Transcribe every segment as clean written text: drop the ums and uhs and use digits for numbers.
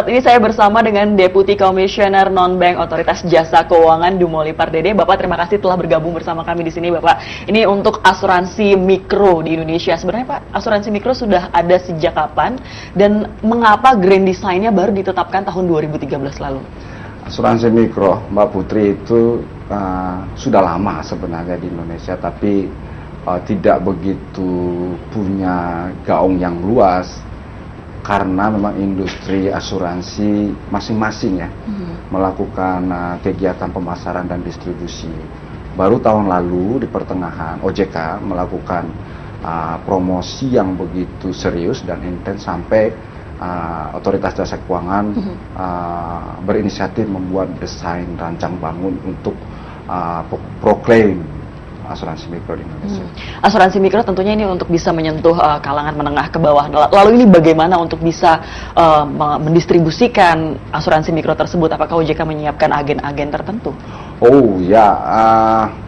Saat ini saya bersama dengan Deputi Komisioner Non-Bank Otoritas Jasa Keuangan Dumoli Pardede. Bapak, terima kasih telah bergabung bersama kami di sini, Bapak. Ini untuk asuransi mikro di Indonesia. Sebenarnya, Pak, asuransi mikro sudah ada sejak kapan dan mengapa grand design-nya baru ditetapkan tahun 2013 lalu? Asuransi mikro, Mbak Putri, itu sudah lama sebenarnya di Indonesia, tapi tidak begitu punya gaung yang luas. Karena memang industri asuransi masing-masing ya melakukan kegiatan pemasaran dan distribusi. Baru tahun lalu di pertengahan OJK melakukan promosi yang begitu serius dan intens sampai Otoritas Jasa Keuangan berinisiatif membuat desain rancang bangun untuk proklaim asuransi mikro di Indonesia. Asuransi mikro tentunya ini untuk bisa menyentuh kalangan menengah ke bawah. Lalu ini bagaimana untuk bisa mendistribusikan asuransi mikro tersebut? Apakah OJK menyiapkan agen-agen tertentu? Oh ya,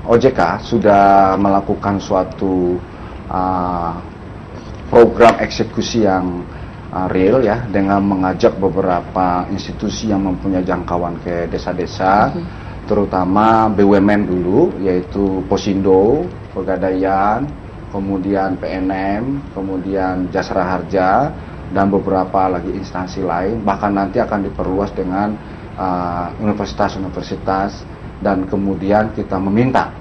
OJK sudah melakukan suatu program eksekusi yang real ya, dengan mengajak beberapa institusi yang mempunyai jangkauan ke desa-desa. Terutama BUMN dulu, yaitu Posindo, Pegadaian, kemudian PNM, kemudian Jasara Harja, dan beberapa lagi instansi lain. Bahkan nanti akan diperluas dengan universitas-universitas, dan kemudian kita meminta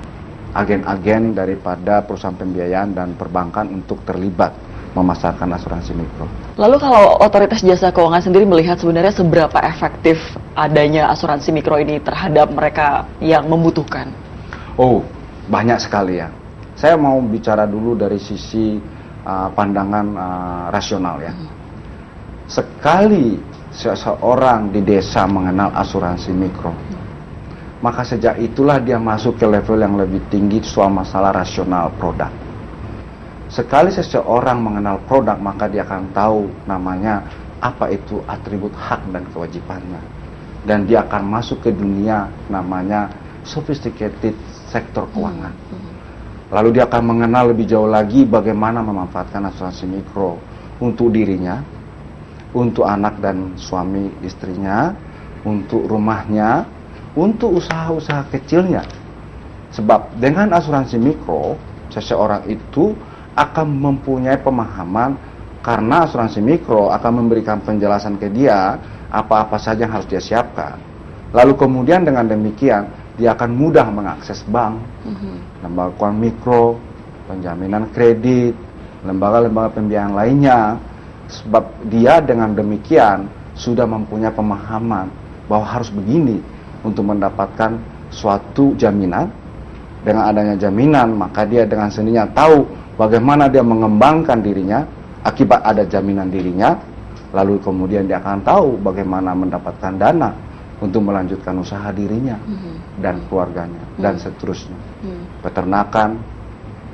agen-agen daripada perusahaan pembiayaan dan perbankan untuk terlibat memasarkan asuransi mikro. Lalu kalau Otoritas Jasa Keuangan sendiri melihat sebenarnya seberapa efektif adanya asuransi mikro ini terhadap mereka yang membutuhkan? Oh, banyak sekali ya. Saya mau bicara dulu dari sisi pandangan rasional ya. Sekali seseorang di desa mengenal asuransi mikro, maka sejak itulah dia masuk ke level yang lebih tinggi soal masalah rasional produk. Sekali seseorang mengenal produk, maka dia akan tahu namanya apa itu atribut hak dan kewajibannya. Dan dia akan masuk ke dunia namanya sophisticated sektor keuangan. Lalu dia akan mengenal lebih jauh lagi bagaimana memanfaatkan asuransi mikro untuk dirinya, untuk anak dan suami istrinya, untuk rumahnya, untuk usaha-usaha kecilnya. Sebab dengan asuransi mikro, seseorang itu akan mempunyai pemahaman, karena asuransi mikro akan memberikan penjelasan ke dia apa-apa saja yang harus dia siapkan. Lalu kemudian dengan demikian dia akan mudah mengakses bank, lembaga keuangan mikro, penjaminan kredit, lembaga-lembaga pembiayaan lainnya. Sebab dia dengan demikian sudah mempunyai pemahaman bahwa harus begini untuk mendapatkan suatu jaminan. Dengan adanya jaminan, maka dia dengan sendirinya tahu bagaimana dia mengembangkan dirinya akibat ada jaminan dirinya. Lalu kemudian dia akan tahu bagaimana mendapatkan dana untuk melanjutkan usaha dirinya dan keluarganya dan seterusnya. Peternakan,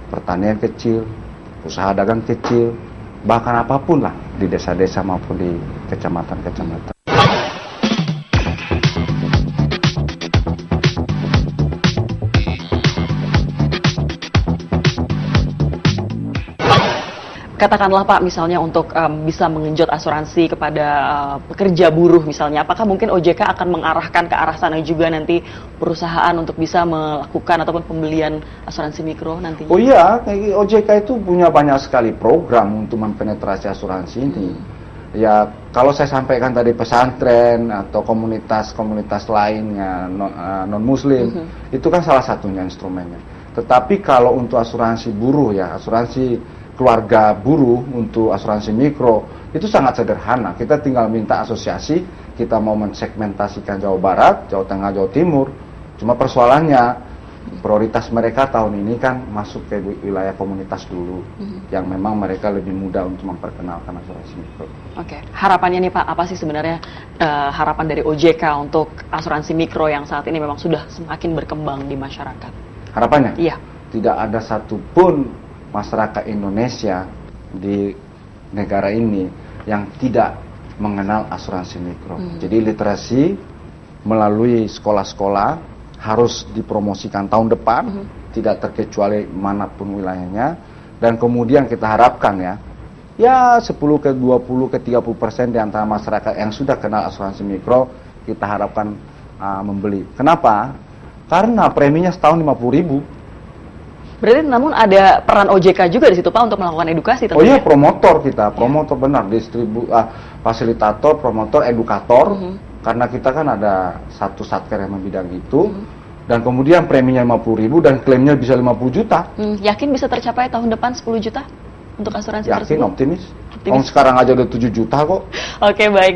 pertanian kecil, usaha dagang kecil, bahkan apapun lah di desa-desa maupun di kecamatan-kecamatan. Katakanlah Pak, misalnya untuk bisa mengenjot asuransi kepada pekerja buruh misalnya, apakah mungkin OJK akan mengarahkan ke arah sana juga nanti perusahaan untuk bisa melakukan ataupun pembelian asuransi mikro nantinya? Oh iya, OJK itu punya banyak sekali program untuk mempenetrasi asuransi ini. Ya, kalau saya sampaikan tadi pesantren atau komunitas-komunitas lainnya non-muslim, itu kan salah satunya instrumennya. Tetapi kalau untuk asuransi buruh ya, asuransi keluarga buruh untuk asuransi mikro itu sangat sederhana. Kita tinggal minta asosiasi, kita mau mensegmentasikan Jawa Barat, Jawa Tengah, Jawa Timur. Cuma persoalannya prioritas mereka tahun ini kan masuk ke wilayah komunitas dulu, yang memang mereka lebih mudah untuk memperkenalkan asuransi mikro. Oke, harapannya nih Pak, apa sih sebenarnya harapan dari OJK untuk asuransi mikro yang saat ini memang sudah semakin berkembang di masyarakat? Harapannya? Iya. Tidak ada satupun masyarakat Indonesia di negara ini yang tidak mengenal asuransi mikro. Jadi literasi melalui sekolah-sekolah harus dipromosikan tahun depan, tidak terkecuali manapun wilayahnya. Dan kemudian kita harapkan ya, ya 10 ke 20 ke 30% di antara masyarakat yang sudah kenal asuransi mikro kita harapkan membeli. Kenapa? Karena preminya setahun 50.000. Berarti namun ada peran OJK juga di situ Pak untuk melakukan edukasi Oh iya, tentunya. promotor kita, promotor benar, fasilitator, promotor, edukator. Karena kita kan ada satu satker yang membidang itu. Dan kemudian preminya 50.000 dan klaimnya bisa 50 juta. Yakin bisa tercapai tahun depan 10 juta untuk asuransi Yakin, tersebut? optimis. Optimis. Sekarang aja udah 7 juta kok. Oke, baik.